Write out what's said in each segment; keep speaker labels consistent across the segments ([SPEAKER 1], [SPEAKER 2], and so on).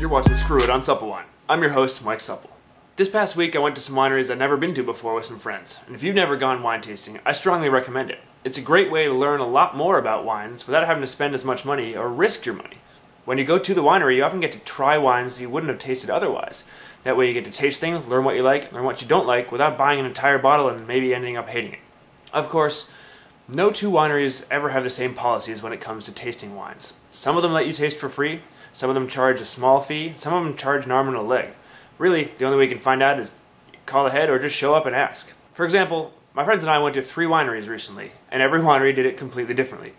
[SPEAKER 1] You're watching Screw It on SuppleWine. I'm your host, Mike Supple. This past week I went to some wineries I'd never been to before with some friends, and if you've never gone wine tasting, I strongly recommend it. It's a great way to learn a lot more about wines without having to spend as much money or risk your money. When you go to the winery, you often get to try wines you wouldn't have tasted otherwise. That way you get to taste things, learn what you like, learn what you don't like, without buying an entire bottle and maybe ending up hating it. Of course, no two wineries ever have the same policies when it comes to tasting wines. Some of them let you taste for free, some of them charge a small fee, some of them charge an arm and a leg. Really, the only way you can find out is call ahead or just show up and ask. For example, my friends and I went to 3 wineries recently, and every winery did it completely differently.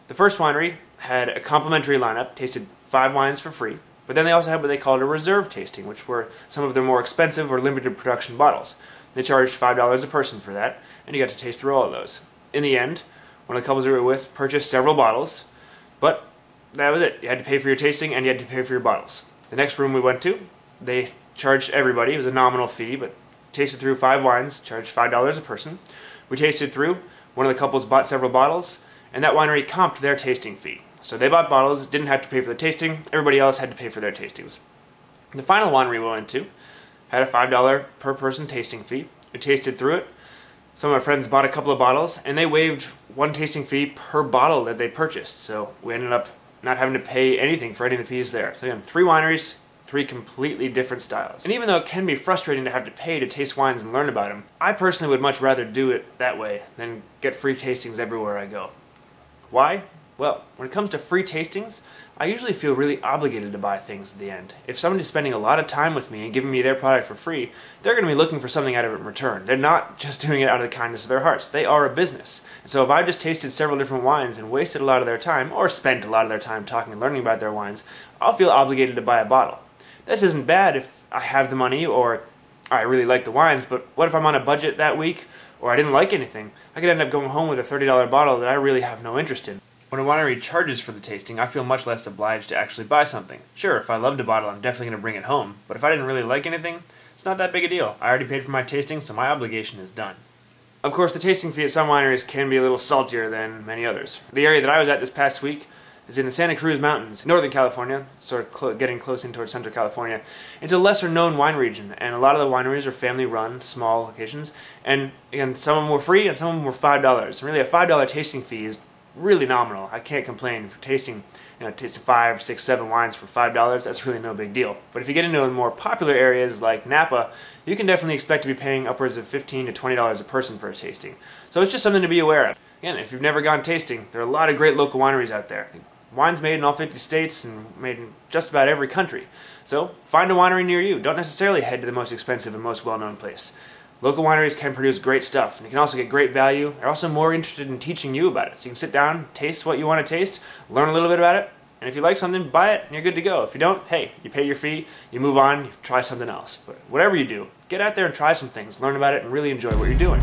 [SPEAKER 1] The first winery had a complimentary lineup, tasted 5 wines for free, but then they also had what they called a reserve tasting, which were some of their more expensive or limited production bottles. They charged $5 a person for that, and you got to taste through all of those. In the end, one of the couples we were with purchased several bottles, but that was it. You had to pay for your tasting and you had to pay for your bottles. The next room we went to, they charged everybody. It was a nominal fee, but tasted through 5 wines, charged $5 a person. We tasted through. One of the couples bought several bottles, and that winery comped their tasting fee. So they bought bottles, didn't have to pay for the tasting. Everybody else had to pay for their tastings. The final winery we went to had a $5 per person tasting fee. We tasted through it. Some of my friends bought a couple of bottles, and they waived 1 tasting fee per bottle that they purchased. So we ended up not having to pay anything for any of the fees there. So again, 3 wineries, 3 completely different styles. And even though it can be frustrating to have to pay to taste wines and learn about them, I personally would much rather do it that way than get free tastings everywhere I go. Why? Well, when it comes to free tastings, I usually feel really obligated to buy things at the end. If somebody's spending a lot of time with me and giving me their product for free, they're going to be looking for something out of it in return. They're not just doing it out of the kindness of their hearts. They are a business. And so if I've just tasted several different wines and wasted a lot of their time, or spent a lot of their time talking and learning about their wines, I'll feel obligated to buy a bottle. This isn't bad if I have the money or I really like the wines, but what if I'm on a budget that week or I didn't like anything? I could end up going home with a $30 bottle that I really have no interest in. When a winery charges for the tasting, I feel much less obliged to actually buy something. Sure, if I loved a bottle, I'm definitely going to bring it home, but if I didn't really like anything, it's not that big a deal. I already paid for my tasting, so my obligation is done. Of course, the tasting fee at some wineries can be a little saltier than many others. The area that I was at this past week is in the Santa Cruz Mountains, Northern California, sort of getting close in towards Central California. It's a lesser known wine region, and a lot of the wineries are family run, small locations, and again, some of them were free and some of them were $5. And really a $5 tasting fee is really nominal. I can't complain for tasting, tasting 5, 6, 7 wines for $5. That's really no big deal. But if you get into more popular areas like Napa, you can definitely expect to be paying upwards of $15 to $20 a person for a tasting. So it's just something to be aware of. Again, if you've never gone tasting, there are a lot of great local wineries out there. Wine's made in all 50 states and made in just about every country. So find a winery near you. Don't necessarily head to the most expensive and most well-known place. Local wineries can produce great stuff, and you can also get great value. They're also more interested in teaching you about it. So you can sit down, taste what you want to taste, learn a little bit about it, and if you like something, buy it, and you're good to go. If you don't, hey, you pay your fee, you move on, you try something else. But whatever you do, get out there and try some things, learn about it, and really enjoy what you're doing.